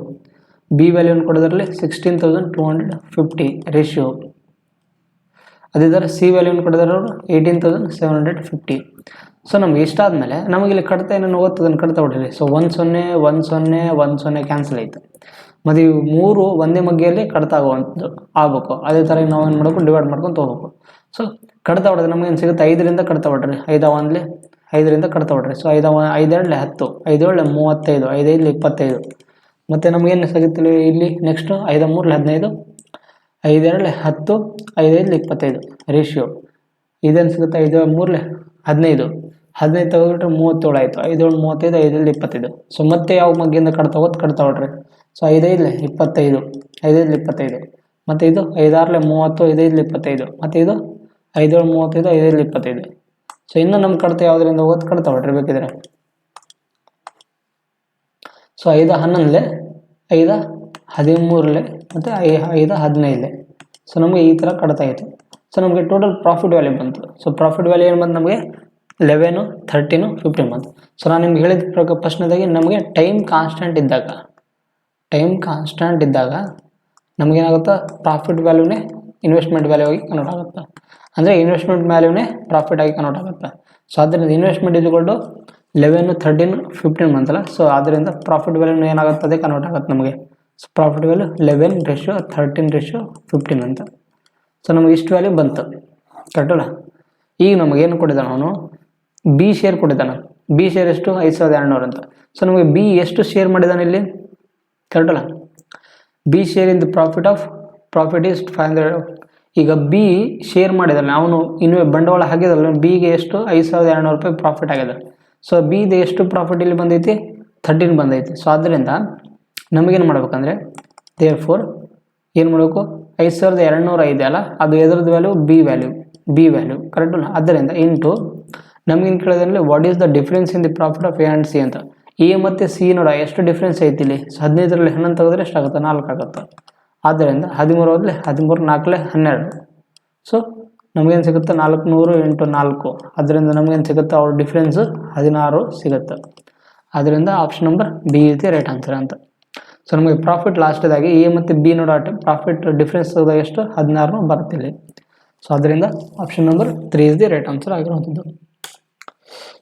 ಬಿ ವ್ಯಾಲ್ಯೂನ ಕೊಡೋದ್ರಲ್ಲಿ 16,250 ರೇಷಿಯೋ, ಅದೇ ಥರ ಸಿ ವ್ಯಾಲ್ಯೂನ ಕೊಡೋದ್ರವರು 18,750. ಸೊ ನಮ್ಗೆ ಇಷ್ಟ ಆದಮೇಲೆ ನಮಗೆ ಇಲ್ಲಿ ಕಡ್ತಾ ಏನೇನು ಹೋಗುತ್ತೆ ಅದನ್ನು ಕಡ್ತಾ ಹೊಡ್ರಿ. ಸೊ 1 0 1 0 1 0 ಕ್ಯಾನ್ಸಲ್ ಆಯಿತು. ಮತ್ತು ಇವು 3 ಒಂದೇ ಮಗ್ಗೆಯಲ್ಲಿ ಕಡ್ತಾ ಆಗುವಂಥದ್ದು ಆಗಬೇಕು. ಅದೇ ಥರ ನಾವು ಏನು ಮಾಡಬೇಕು ಡಿವೈಡ್ ಮಾಡ್ಕೊಂಡು ತೊಗೋಬೇಕು. ಸೊ ಕಡ್ತಾ ಹೊಡೆದ್ರೆ ನಮ್ಗೆ ಏನು ಸಿಗುತ್ತೆ 5ರಿಂದ ಕಡ್ತಾ ಹೊಡ್ರಿ. 5 1 5ರಿಂದ ಕಡ್ತಾ ಹೊಡ್ರಿ. ಸೊ 5 5 2 10, 5 7 35, 5 5 25. ಮತ್ತು ನಮಗೇನು ಸಿಗುತ್ತೆ ಇಲ್ಲಿ ನೆಕ್ಸ್ಟು 5 3 15, 5 2 10, 5 5 25 ರೇಷಿಯೋ. ಇದೇನು ಸಿಗುತ್ತೆ 5 3 15, 15 ತೆಗೆದುಬಿಟ್ರೆ 37 ಆಯಿತು. 5 7 35, 5 5 25. ಸೊ ಮತ್ತೆ ಯಾವ ಮಗ್ಗಿಂದ ಕಡ್ತಾ ಹೋಗೋದು ಕಡ್ತಾ ಹೊಡ್ರಿ. ಸೊ 5 5 25, 5 5 25. ಮತ್ತು ಇದು 5 6 30, 5 5 25. ಮತ್ತು ಇದು 5 7 35, 5 5 25. ಸೊ ಇನ್ನು ನಮ್ಮ ಕಡ್ತಾ ಯಾವುದರಿಂದ ಹೋಗೋದು ಕಡ್ತಾ ಹೊಡ್ರಿ ಬೇಕಿದ್ರೆ. ಸೊ 5 11, 5 13 ಮತ್ತು 5 15. ಸೊ ನಮಗೆ ಈ ಥರ ಕಡ್ತಾ ಇತ್ತು. ಸೊ ನಮಗೆ ಟೋಟಲ್ ಪ್ರಾಫಿಟ್ ವ್ಯಾಲ್ಯೂ ಬಂತು. ಸೊ ಪ್ರಾಫಿಟ್ ವ್ಯಾಲ್ಯೂ ಏನು ಬಂತು ನಮಗೆ 11, 13, 15 ಬಂತು. ಸೊ ನಾನು ನಿಮ್ಗೆ ಹೇಳಿದ ಪ್ರಕಾರ ಪ್ರಶ್ನೆದಾಗಿ ನಮಗೆ ಟೈಮ್ ಕಾನ್ಸ್ಟೆಂಟ್ ಇದ್ದಾಗ ನಮಗೇನಾಗುತ್ತೆ ಪ್ರಾಫಿಟ್ ವ್ಯಾಲ್ಯೂನೇ ಇನ್ವೆಸ್ಟ್ಮೆಂಟ್ ವ್ಯಾಲ್ಯೂ ಆಗಿ ಕನ್ವರ್ಟ್ ಆಗುತ್ತೆ. ಅಂದರೆ ಇನ್ವೆಸ್ಟ್ಮೆಂಟ್ ವ್ಯಾಲ್ಯೂನೇ ಪ್ರಾಫಿಟ್ ಆಗಿ ಕನ್ವರ್ಟ್ ಆಗುತ್ತೆ. ಸೊ ಅದರಿಂದ ಇನ್ವೆಸ್ಟ್ಮೆಂಟ್ ಇದ್ಕೊಂಡು 11, 13, 15 ಬಂತಲ್ಲ. ಸೊ ಅದರಿಂದ ಪ್ರಾಫಿಟ್ ವ್ಯಾಲ್ಯೂನ ಏನಾಗುತ್ತದೆ ಕನ್ವರ್ಟ್ ಆಗುತ್ತೆ ನಮಗೆ. So profit value 11 ratio 13 ratio 15 ಅಂತ. ಸೊ ನಮಗೆ ಇಷ್ಟು ವ್ಯಾಲ್ಯೂ ಬಂತು, ಕರೆಕ್ಟಲ್ಲ. ಈಗ ನಮಗೇನು ಕೊಟ್ಟಿದ್ದಾನೆ ಅವನು ಬಿ ಶೇರ್ ಕೊಟ್ಟಿದ್ದಾನೆ. ಬಿ ಶೇರ್ ಎಷ್ಟು 5200 ಅಂತ. ಸೊ ನಮಗೆ ಬಿ ಎಷ್ಟು ಶೇರ್ ಮಾಡಿದ್ದಾನೆ ಇಲ್ಲಿ, ಕರೆಕ್ಟಲ್ಲ. B share in the profit is 500. ಈಗ ಬಿ ಶೇರ್ ಮಾಡಿದಾನೆ ಅವನು ಇನ್ನೂ ಬಂಡವಾಳ ಹಾಕಿದಲ್ಲ, ಬಿಗೆ ಎಷ್ಟು 5200 ರೂಪಾಯಿ ಪ್ರಾಫಿಟ್ ಆಗಿದೆ. ಸೊ ಬಿದು ಎಷ್ಟು ಪ್ರಾಫಿಟ್ ಇಲ್ಲಿ ಬಂದೈತಿ 13 ಬಂದೈತಿ. ಸೊ ಆದ್ದರಿಂದ ನಮಗೇನು ಮಾಡ್ಬೇಕಂದ್ರೆ ದೇರ್ಫೋರ್ ಏನು ಮಾಡಬೇಕು 5200 ಇದೆಯಲ್ಲ ಅದು ಎದ್ರದ್ದು ವ್ಯಾಲ್ಯೂ ಬಿ ವ್ಯಾಲ್ಯೂ ಕರೆಕ್ಟಲ್ಲ. ಆದ್ದರಿಂದ ಇಂಟು ನಮಗೇನು ಕೇಳೋದ್ರಲ್ಲಿ what is the difference in the profit of A and C ಅಂತ. ಎ ಮತ್ತು ಸಿ ನೋಡ ಎಷ್ಟು ಡಿಫ್ರೆನ್ಸ್ ಐತಿ ಇಲ್ಲಿ. ಸೊ 15ರಲ್ಲಿ 11 ತೆಗೆದ್ರೆ ಎಷ್ಟಾಗುತ್ತೆ 4 ಆಗುತ್ತೆ. ಆದ್ದರಿಂದ 13 ಹೋದ್ಲೆ 13 4 12. ಸೊ ನಮಗೇನು ಸಿಗುತ್ತೆ 400 × 4. ಅದರಿಂದ ನಮಗೇನು ಸಿಗುತ್ತೆ ಅವ್ರ ಡಿಫ್ರೆನ್ಸು 16 ಸಿಗುತ್ತೆ. ಅದರಿಂದ ಆಪ್ಷನ್ ನಂಬರ್ ಬಿ ಇದೆ ರೈಟ್ ಆನ್ಸರ್ ಅಂತ. ಸೊ ನಮಗೆ ಪ್ರಾಫಿಟ್ ಲಾಸ್ಟ್ದಾಗಿ ಎ ಮತ್ತು ಬಿ ನೋಡೋ ಪ್ರಾಫಿಟ್ ಡಿಫ್ರೆನ್ಸ್ ತೆಗೆದಾಗ ಎಷ್ಟು 16 ಬರುತ್ತೆ ಇಲ್ಲಿ. ಸೊ ಅದರಿಂದ option number 3 is the right answer ಆಗಿರುವಂಥದ್ದು.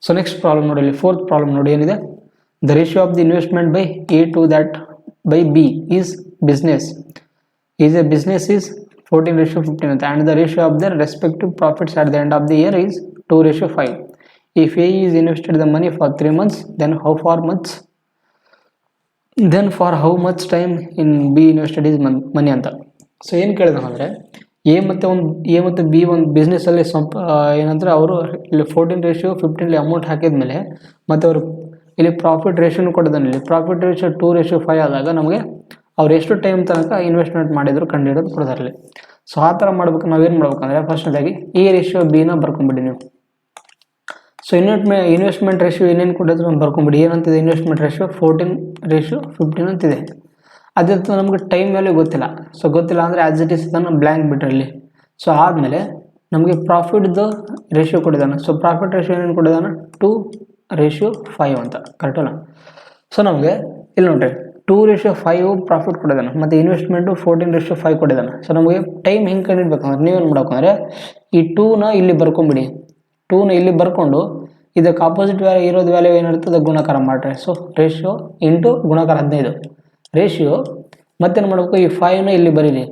ಸೊ ನೆಕ್ಸ್ಟ್ ಪ್ರಾಬ್ಲಮ್ ನೋಡಿ ಇಲ್ಲಿ 4th ಪ್ರಾಬ್ಲಮ್ ನೋಡಿ ಏನಿದೆ. The ratio of the investment by A to that by B is business is A business is 14:15 ಅಂತ. And the ratio of their respective profits at the end of the year is 2:5. If A is invested the money for 3 months, then for how much time in B invested is money ಅಂತ. ಸೊ ಏನು ಕೇಳಿದ ಅಂದರೆ ಎ ಮತ್ತು ಬಿ ಒಂದು ಬಿಸ್ನೆಸ್ಸಲ್ಲಿ ಸ್ವಲ್ಪ ಏನಂದರೆ ಅವರು ಇಲ್ಲಿ 14:15 ಅಮೌಂಟ್ ಹಾಕಿದ್ಮೇಲೆ ಮತ್ತು ಅವರು ಇಲ್ಲಿ ಪ್ರಾಫಿಟ್ ರೇಷಿಯೋನು ಕೊಟ್ಟಿದ್ದಾನೆ. ಇಲ್ಲಿ ಪ್ರಾಫಿಟ್ ರೇಷಿಯೋ 2:5 ಆದಾಗ ನಮಗೆ ಅವ್ರು ಎಷ್ಟು ಟೈಮ್ ತನಕ ಇನ್ವೆಸ್ಟ್ಮೆಂಟ್ ಮಾಡಿದ್ರು ಕಂಡುಹಿಡೋದು ಕೊಡೋದ್ರಲ್ಲಿ. ಸೊ ಆ ಥರ ಮಾಡ್ಬೇಕು. ನಾವೇನು ಮಾಡ್ಬೇಕಂದ್ರೆ ಫಸ್ಟ್ನೇದಾಗಿ ಎ ರೇಷಿಯೋ ಬಿನ ಬರ್ಕೊಂಬಿಡಿ ನೀವು. ಸೊ ಇನ್ವೆಸ್ಟ್ಮೆಂಟ್ ರೇಷಿಯೋ ಏನೇನು ಕೊಟ್ಟಿದ್ರು ನಾವು ಬರ್ಕೊಂಬಿಡಿ. ಏನಂತಿದೆ ಇನ್ವೆಸ್ಟ್ಮೆಂಟ್ ರೇಷಿಯೋ 14:15 ಅಂತಿದೆ. ಅದೇ ನಮಗೆ ಟೈಮ್ ವ್ಯಾಲ್ಯೂ ಗೊತ್ತಿಲ್ಲ. ಸೊ ಗೊತ್ತಿಲ್ಲ ಅಂದರೆ ಆ್ಯಸ್ ಇಟ್ ಈಸ್ ಇದನ್ನು ಬ್ಲ್ಯಾಂಕ್ ಬಿಟ್ಟಿರಲಿ. ಸೊ ಆದಮೇಲೆ ನಮಗೆ ಪ್ರಾಫಿಟ್ದು ರೇಷಿಯೋ ಕೊಟ್ಟಿದ್ದಾನೆ. ಸೊ ಪ್ರಾಫಿಟ್ ರೇಷಿಯೋ ಏನೇನು ಕೊಟ್ಟಿದ್ದಾನೆ 2:5 ಅಂತ, ಕರೆಕ್ಟಲ್ಲ. ಸೊ ನಮಗೆ ಇಲ್ಲಿ ನೋಡಿರಿ 2:5 ಪ್ರಾಫಿಟ್ ಕೊಟ್ಟಿದ್ದಾನೆ ಮತ್ತು ಇನ್ವೆಸ್ಟ್ಮೆಂಟು 14:5 ಕೊಟ್ಟಿದ್ದಾನೆ. ಸೊ ನಮಗೆ ಟೈಮ್ ಹೆಂಗೆ ಕಂಡಿಡ್ಬೇಕಂದ್ರೆ ನೀವೇನು ಮಾಡ್ಬೇಕಂದ್ರೆ ಈ 2ನ ಇಲ್ಲಿ ಬರ್ಕೊಂಬಿಡಿ. 2ನ ಇಲ್ಲಿ ಬರ್ಕೊಂಡು ಇದಕ್ಕೆ ಆಪೋಸಿಟ್ ವ್ಯಾಲ್ಯೂ ಇರೋದು ವ್ಯಾಲ್ಯೂ ಏನಿರುತ್ತೆ ಅದಕ್ಕೆ ಗುಣಾಕಾರ ಮಾಡಿರಿ. ಸೊ ರೇಷಿಯೋ ಇಂಟು ಗುಣಾಕಾರ 15 ರೇಷಿಯೋ. ಮತ್ತೇನು ಮಾಡಬೇಕು, ಈ 5ನ ಇಲ್ಲಿ ಬರೀರಿ.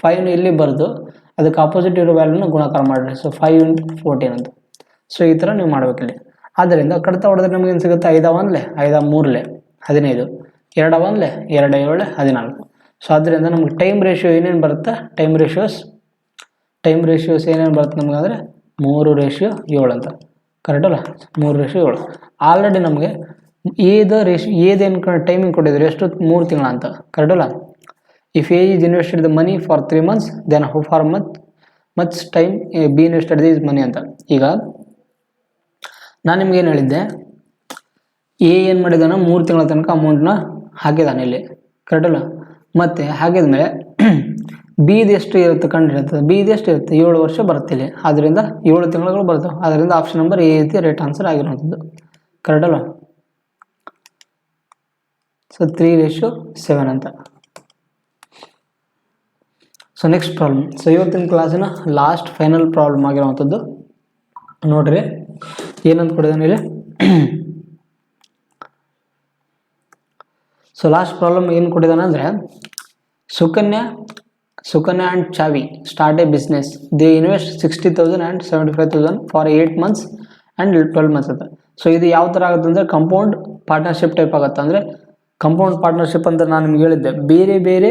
5ನ ಇಲ್ಲಿ ಬರೆದು ಅದಕ್ಕೆ ಆಪೋಸಿಟ್ ಇರೋ ವ್ಯಾಲ್ಯೂನ ಗುಣಾಕಾರ ಮಾಡಿರಿ. ಸೊ 5 × 14 ಅಂತ. ಸೊ ಈ ಥರ ನೀವು ಮಾಡ್ಬೇಕಿಲ್ಲಿ. ಆದ್ದರಿಂದ ಕಡಿತ ಹೊಡೆದ್ರೆ ನಮಗೆ ಏನು ಸಿಗುತ್ತೆ, 5 3 15, 2 2 7 14. ಸೊ ಆದ್ದರಿಂದ ನಮಗೆ ಟೈಮ್ ರೇಷಿಯೋ ಏನೇನು ಬರುತ್ತೆ, ಟೈಮ್ ರೇಷಿಯೋಸ್ ಏನೇನು ಬರುತ್ತೆ ನಮಗೆ ಅಂದರೆ 3:7 ಅಂತ, ಕರೆಕ್ಟಲ್ಲ. 3:7. ಆಲ್ರೆಡಿ ನಮಗೆ ಏದೇನು ಟೈಮಿಂಗ್ ಕೊಟ್ಟಿದ್ರು ಎಷ್ಟು, 3 ತಿಂಗಳ ಅಂತ, ಕರೆಕ್ಟಲ್ಲ. If A is invested the money for 3 months then how for much time B invested this money ಅಂತ. ಈಗ ನಾನು ನಿಮ್ಗೇನು ಹೇಳಿದ್ದೆ, ಏನು ಮಾಡಿದಾನೆ 3 ತಿಂಗಳ ತನಕ ಅಮೌಂಟ್ನ ಹಾಕಿದ್ದಾನೆ ಇಲ್ಲಿ, ಕರೆಕ್ಟಲ್ಲ. ಮತ್ತು ಹಾಕಿದ್ಮೇಲೆ ಬಿದು ಎಷ್ಟು ಇರುತ್ತೆ ಕಂಡಿರುತ್ತೆ, ಬಿದು ಎಷ್ಟು ಇರುತ್ತೆ 7 ವರ್ಷ ಬರುತ್ತೆ ಇಲ್ಲಿ. ಆದ್ದರಿಂದ 7 ತಿಂಗಳು ಬರ್ತವೆ. ಆದ್ದರಿಂದ ಆಪ್ಷನ್ ನಂಬರ್ ಎ ರೀತಿ ರೈಟ್ ಆನ್ಸರ್ ಆಗಿರುವಂಥದ್ದು, ಕರೆಕ್ಟಲ್ಲ. ಸೊ 3:7 ಅಂತ. So next problem. ಸೊ ಇವತ್ತಿನ ಕ್ಲಾಸಿನ ಲಾಸ್ಟ್ ಫೈನಲ್ ಪ್ರಾಬ್ಲಮ್ ಆಗಿರುವಂಥದ್ದು ನೋಡ್ರಿ ಏನಂತ ಕೊಡಿದಾನೆ ಇಲ್ಲಿ. ಸೊ ಲಾಸ್ಟ್ ಪ್ರಾಬ್ಲಮ್ ಏನು ಕೊಟ್ಟಿದ್ದಾನೆ ಅಂದರೆ Sukanya and Chavi start a business. They invest 60,000 and 75,000 for 8 months and 12 months ಅಂತ. ಸೊ ಇದು ಯಾವ ಥರ ಆಗುತ್ತೆ ಅಂದರೆ ಕಂಪೌಂಡ್ ಪಾರ್ಟ್ನರ್ಶಿಪ್ ಟೈಪ್ ಆಗುತ್ತೆ. ಅಂದರೆ ಕಂಪೌಂಡ್ ಪಾರ್ಟ್ನರ್ಶಿಪ್ ಅಂತ ನಾನು ನಿಮ್ಗೆ ಹೇಳಿದ್ದೆ, ಬೇರೆ ಬೇರೆ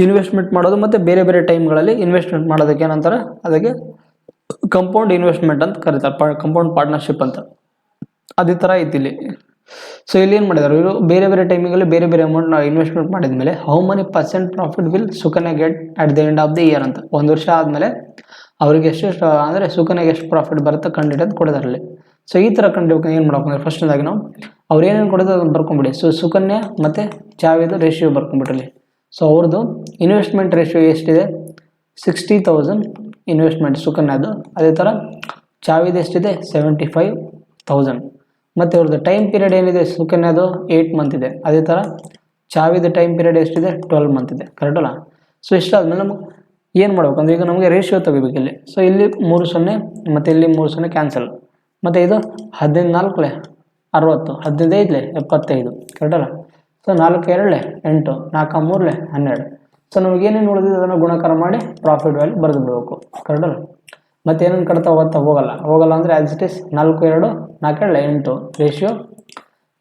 ಇನ್ವೆಸ್ಟ್ಮೆಂಟ್ ಮಾಡೋದು ಮತ್ತು ಬೇರೆ ಬೇರೆ ಟೈಮ್ಗಳಲ್ಲಿ ಇನ್ವೆಸ್ಟ್ಮೆಂಟ್ ಮಾಡೋದಕ್ಕೆ ಏನಂತಾರೆ, ಅದಕ್ಕೆ ಕಂಪೌಂಡ್ ಇನ್ವೆಸ್ಟ್ಮೆಂಟ್ ಅಂತ ಕರೀತಾರೆ, ಕಂಪೌಂಡ್ ಪಾರ್ಟ್ನರ್ಶಿಪ್ ಅಂತ. ಅದೇ ಥರ ಐತಿ ಇಲ್ಲಿ. ಸೊ ಇಲ್ಲಿ ಏನು ಮಾಡಿದ್ದಾರೆ ಇವರು, ಬೇರೆ ಬೇರೆ ಟೈಮಿಗಲ್ಲಿ ಬೇರೆ ಬೇರೆ ಅಮೌಂಟ್ ನಾವು ಇನ್ವೆಸ್ಟ್ಮೆಂಟ್ ಮಾಡಿದ ಮೇಲೆ how money % profit will Sukanya get at the end of the year ಅಂತ. 1 ವರ್ಷ ಆದಮೇಲೆ ಅವ್ರಿಗೆ ಎಷ್ಟು ಅಂದರೆ ಸುಕನ್ಯಾಗೆ ಎಷ್ಟು ಪ್ರಾಫಿಟ್ ಬರುತ್ತೆ ಕಂಡಿಡೋದು ಕೊಡೋದ್ರಲ್ಲಿ. ಸೊ ಈ ಥರ ಕಂಡಿಡ್ಬೇಕು ಏನು ಮಾಡ್ಬೇಕಂದ್ರೆ ಫಸ್ಟ್ನೇದಾಗಿ ನಾವು ಅವ್ರು ಏನೇನು ಕೊಡೋದು ಅದನ್ನು ಬರ್ಕೊಂಬಿಡಿ. ಸೊ ಸುಕನ್ಯಾ ಮತ್ತು ಚಾವಿದು ರೇಷಿಯೋ ಬರ್ಕೊಂಬಿಟ್ರಲ್ಲಿ. ಸೊ ಅವ್ರದ್ದು ಇನ್ವೆಸ್ಟ್ಮೆಂಟ್ ರೇಷಿಯೋ ಎಷ್ಟಿದೆ 60,000 ಇನ್ವೆಸ್ಟ್ಮೆಂಟ್ ಸುಕನ್ಯಾದು. ಅದೇ ಥರ ಚಾವಿದು ಎಷ್ಟಿದೆ 75,000. ಮತ್ತು ಅವ್ರದ್ದು ಟೈಮ್ ಪೀರಿಯಡ್ ಏನಿದೆ ಸುಕನ್ಯಾದು 8 month ಇದೆ. ಅದೇ ಥರ ಚಾವಿದು ಟೈಮ್ ಪೀರಿಯಡ್ ಎಷ್ಟಿದೆ 12 month ಇದೆ, ಕರೆಕ್ಟಲ್ಲ. ಸೊ ಇಷ್ಟಾದ್ಮೇಲೆ ನಮಗೆ ಏನು ಮಾಡ್ಬೇಕು ಅಂದರೆ ಈಗ ನಮಗೆ ರೇಷಿಯೋ ತೆಗಿಬೇಕು ಇಲ್ಲಿ. ಸೊ ಇಲ್ಲಿ 3 0 ಮತ್ತು ಇಲ್ಲಿ 3 0 ಕ್ಯಾನ್ಸಲ್. ಮತ್ತು ಇದು 14 4 60, 15 75, ಕರೆಕ್ಟಲ್ಲ. ಸೊ 4 2 8, 4 3 12. ಸೊ ನಮಗೇನೇನು ಉಳಿದಿದೆ ಅದನ್ನು ಗುಣಾಕಾರ ಮಾಡಿ ಪ್ರಾಫಿಟ್ ವ್ಯಾಲ್ಯೂ ಬರೆದು ಬಿಡಬೇಕು, ಕರೆಕ್ಟಲ್ಲ. ಮತ್ತು ಏನೇನು ಕಡ್ತಾ ಹೋಗಲ್ಲ ಅಂದರೆ as it is 4 2 4 8 ratio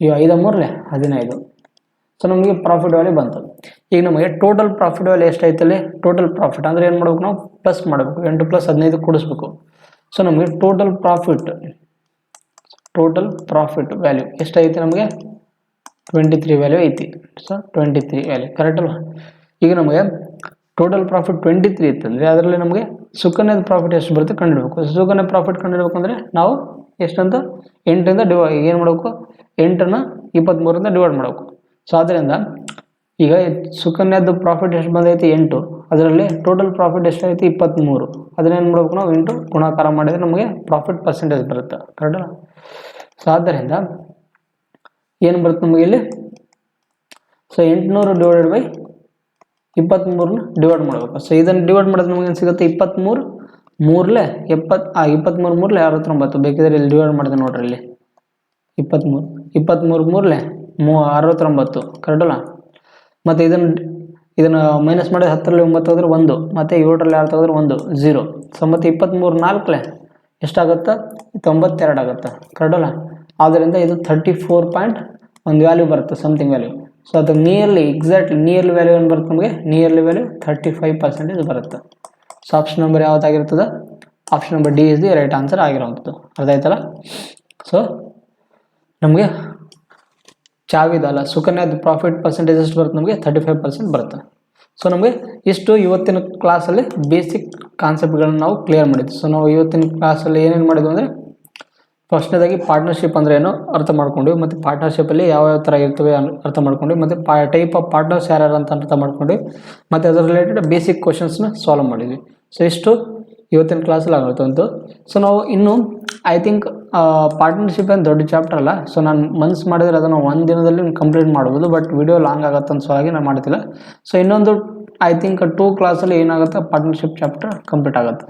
5 3 15. So ನಮಗೆ ಪ್ರಾಫಿಟ್ ವ್ಯಾಲ್ಯೂ ಬಂತು. ಈಗ ನಮಗೆ ಟೋಟಲ್ ಪ್ರಾಫಿಟ್ ವ್ಯಾಲ್ಯೂ ಎಷ್ಟೈತಲ್ಲಿ, ಟೋಟಲ್ ಪ್ರಾಫಿಟ್ ಅಂದರೆ ಏನು ಮಾಡ್ಬೇಕು ನಾವು ಪ್ಲಸ್ ಮಾಡಬೇಕು, 8 + 15 ಕೂಡಿಸ್ಬೇಕು. ಸೊ ನಮಗೆ ಟೋಟಲ್ ಪ್ರಾಫಿಟ್ ವ್ಯಾಲ್ಯೂ ಎಷ್ಟೈತಿ, ನಮಗೆ 23 ವ್ಯಾಲ್ಯೂ ಐತಿ. ಸೊ 23 ವ್ಯಾಲ್ಯೂ, ಕರೆಕ್ಟಲ್ವ. ಈಗ ನಮಗೆ ಟೋಟಲ್ ಪ್ರಾಫಿಟ್ 23 ಇತ್ತಂದರೆ ಅದರಲ್ಲಿ ನಮಗೆ ಸುಕನ್ಯಾದ ಪ್ರಾಫಿಟ್ ಎಷ್ಟು ಬರುತ್ತೆ ಕಂಡುಹಿಡಬೇಕು. ಸುಕನ್ಯಾ ಪ್ರಾಫಿಟ್ ಕಂಡುಹಿಡಬೇಕು ಅಂದರೆ ನಾವು ಎಷ್ಟಂತ 8ರಿಂದ ಏನು ಮಾಡಬೇಕು, 8ನ 23ರಿಂದ ಡಿವೈಡ್ ಮಾಡಬೇಕು. ಸೊ ಆದ್ದರಿಂದ ಈಗ ಸುಕನ್ಯಾದ ಪ್ರಾಫಿಟ್ ಎಷ್ಟು ಬಂದೈತಿ 8, ಅದರಲ್ಲಿ ಟೋಟಲ್ ಪ್ರಾಫಿಟ್ ಎಷ್ಟೈತಿ 23. ಅದನ್ನೇನು ಮಾಡ್ಬೇಕು ನಾವು ಇಂಟು ಗುಣಾಕಾರ ಮಾಡಿದರೆ ನಮಗೆ ಪ್ರಾಫಿಟ್ ಪರ್ಸೆಂಟೇಜ್ ಬರುತ್ತೆ, ಕರೆಕ್ಟಲ್ಲ. ಸೊ ಆದ್ದರಿಂದ ಏನು ಬರುತ್ತೆ ನಮಗೆ ಇಲ್ಲಿ, ಸೊ 800 ಡಿವೈಡೆಡ್ 23ನ ಡಿವೈಡ್ ಮಾಡಬೇಕು. ಸೊ ಇದನ್ನು ಡಿವೈಡ್ ಮಾಡಿದ್ರೆ ನಮಗೆ ಏನು ಸಿಗುತ್ತೆ 23 3 23 3 69. ಬೇಕಿದ್ರೆ ಇಲ್ಲಿ ಡಿವೈಡ್ ಮಾಡಿದೆ ನೋಡ್ರಿ, ಇಲ್ಲಿ 23 3 69, ಕರೆಕ್ಟಲ್ಲ. ಮತ್ತು ಇದನ್ನು ಮೈನಸ್ ಮಾಡಿ 10ರಲ್ಲಿ 9 ತೆಗೆದ್ರೆ 1, ಮತ್ತು 7ರಲ್ಲಿ 6 ತೆಗೆದ್ರೆ 1 0. ಸೊ ಮತ್ತು 23 4 ಎಷ್ಟಾಗುತ್ತೆ 92 ಆಗುತ್ತೆ, ಕರೆಕ್ಟಲ್ಲ. ಆದ್ದರಿಂದ ಇದು 34 ವ್ಯಾಲ್ಯೂ ಬರುತ್ತೆ, ಸಮಥಿಂಗ್ ವ್ಯಾಲ್ಯೂ. ಸೊ ಅದು ನಿಯರ್ಲಿ ವ್ಯಾಲ್ಯೂ ಏನು ಬರುತ್ತೆ ನಮಗೆ, ನಿಯರ್ಲಿ ವ್ಯಾಲ್ಯೂ 35% ಬರುತ್ತೆ. ಸೊ ಆಪ್ಷನ್ ನಂಬರ್ ಯಾವುದಾಗಿರ್ತದೆ, option number D is the right answer ಆಗಿರೋವಂಥದ್ದು, ಅರ್ಥ ಆಯ್ತಲ್ಲ. ಸೊ ನಮಗೆ ಚಾವಿದಲ್ಲ ಸುಕನ್ಯಾದ ಪ್ರಾಫಿಟ್ ಪರ್ಸೆಂಟೇಜ್ ಎಷ್ಟು ಬರುತ್ತೆ ನಮಗೆ 35% ಬರುತ್ತೆ. ಸೊ ನಮಗೆ ಇಷ್ಟು ಇವತ್ತಿನ ಕ್ಲಾಸಲ್ಲಿ ಬೇಸಿಕ್ ಕಾನ್ಸೆಪ್ಟ್ಗಳನ್ನು ನಾವು ಕ್ಲಿಯರ್ ಮಾಡಿದ್ವಿ. ಸೊ ನಾವು ಇವತ್ತಿನ ಕ್ಲಾಸಲ್ಲಿ ಏನೇನು ಮಾಡಿದ್ವಿ ಅಂದರೆ ಫಸ್ಟ್ನೇದಾಗಿ ಪಾರ್ಟ್ನರ್ಶಿಪ್ ಅಂದರೆ ಏನು ಅರ್ಥ ಮಾಡ್ಕೊಂಡ್ವಿ, ಮತ್ತು ಪಾರ್ಟ್ನರ್ಶಿಪ್ಪಲ್ಲಿ ಯಾವ ಥರ ಇರ್ತವೆ ಅರ್ಥ ಮಾಡ್ಕೊಂಡ್ವಿ, ಮತ್ತು ಟೈಪ್ ಆಫ್ ಪಾರ್ಟ್ನರ್ಸ್ ಯಾರ್ಯಾರು ಅಂತ ಅರ್ಥ ಮಾಡ್ಕೊಂಡ್ವಿ, ಮತ್ತು ಅದರ ರಿಲೇಟೆಡ್ ಬೇಸಿಕ್ ಕ್ವಶನ್ಸ್ನ ಸಾಲ್ವ್ ಮಾಡಿದ್ವಿ. ಸೊ ಇಷ್ಟು ಇವತ್ತಿನ ಕ್ಲಾಸಲ್ಲಿ ಆಗುತ್ತಂತು. ಸೊ ನಾವು ಇನ್ನು ಐ ಥಿಂಕ್ ಪಾರ್ಟ್ನರ್ಶಿಪ್ ಏನು ದೊಡ್ಡ ಚಾಪ್ಟರ್ ಅಲ್ಲ. ಸೊ ನಾನು ಮನ್ಸು ಮಾಡಿದರೆ ಅದನ್ನು ಒಂದು ದಿನದಲ್ಲಿ ಕಂಪ್ಲೀಟ್ ಮಾಡ್ಬೋದು, ಬಟ್ ವಿಡಿಯೋ ಲಾಂಗ್ ಆಗುತ್ತೆ ಅನ್ಸೋವಾಗಿ ನಾನು ಮಾಡ್ತಿಲ್ಲ. ಸೊ ಇನ್ನೊಂದು ಐ ಥಿಂಕ್ 2 ಕ್ಲಾಸಲ್ಲಿ ಏನಾಗುತ್ತೆ ಪಾರ್ಟ್ನರ್ಶಿಪ್ ಚಾಪ್ಟರ್ ಕಂಪ್ಲೀಟ್ ಆಗುತ್ತೆ.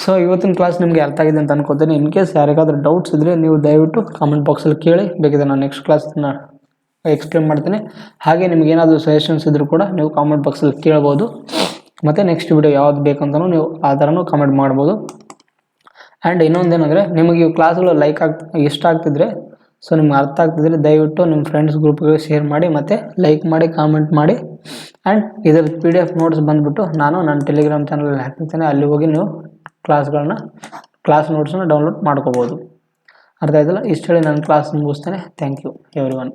ಸೊ ಇವತ್ತಿನ ಕ್ಲಾಸ್ ನಿಮಗೆ ಅರ್ಥ ಆಗಿದೆ ಅಂತ ಅನ್ಕೋತೀನಿ. ಇನ್ ಕೇಸ್ ಯಾರಿಗಾದ್ರೂ ಡೌಟ್ಸ್ ಇದ್ದರೆ ನೀವು ದಯವಿಟ್ಟು ಕಾಮೆಂಟ್ ಬಾಕ್ಸಲ್ಲಿ ಕೇಳಿ, ಬೇಕಿದ್ರೆ ನಾನು ನೆಕ್ಸ್ಟ್ ಕ್ಲಾಸ್ನ ಎಕ್ಸ್ಪ್ಲೇನ್ ಮಾಡ್ತೀನಿ. ಹಾಗೆ ನಿಮ್ಗೆ ಏನಾದರೂ ಸಜೆಷನ್ಸ್ ಇದ್ದರೂ ಕೂಡ ನೀವು ಕಾಮೆಂಟ್ ಬಾಕ್ಸಲ್ಲಿ ಕೇಳ್ಬೋದು, ಮತ್ತು ನೆಕ್ಸ್ಟ್ ವಿಡಿಯೋ ಯಾವ್ದು ಬೇಕಂತಲೂ ನೀವು ಆ ಥರನೂ ಕಮೆಂಟ್ ಮಾಡ್ಬೋದು. ಆ್ಯಂಡ್ ಇನ್ನೊಂದೇನೆಂದರೆ ನಿಮಗೆ ಈ ಕ್ಲಾಸ್ಗಳು ಇಷ್ಟ ಆಗ್ತಿದ್ರೆ, ಸೊ ನಿಮ್ಗೆ ಅರ್ಥ ಆಗ್ತಿದ್ರೆ ದಯವಿಟ್ಟು ನಿಮ್ಮ ಫ್ರೆಂಡ್ಸ್ ಗ್ರೂಪ್ಗೆ ಶೇರ್ ಮಾಡಿ, ಮತ್ತು ಲೈಕ್ ಮಾಡಿ, ಕಾಮೆಂಟ್ ಮಾಡಿ. ಆ್ಯಂಡ್ ಇದರ PDF ನೋಟ್ಸ್ ಬಂದುಬಿಟ್ಟು ನಾನು ನನ್ನ ಟೆಲಿಗ್ರಾಮ್ ಚಾನಲಲ್ಲಿ ಹಾಕಿರ್ತೇನೆ, ಅಲ್ಲಿ ಹೋಗಿ ನೀವು ಕ್ಲಾಸ್ ನೋಟ್ಸನ್ನು ಡೌನ್ಲೋಡ್ ಮಾಡ್ಕೋಬೋದು. ಅರ್ಥ ಆಯ್ತಲ್ಲ? ಇಷ್ಟು ಹೇಳಿ ನಾನು ಕ್ಲಾಸ್ ಮುಗಿಸ್ತೇನೆ. Thank you every one.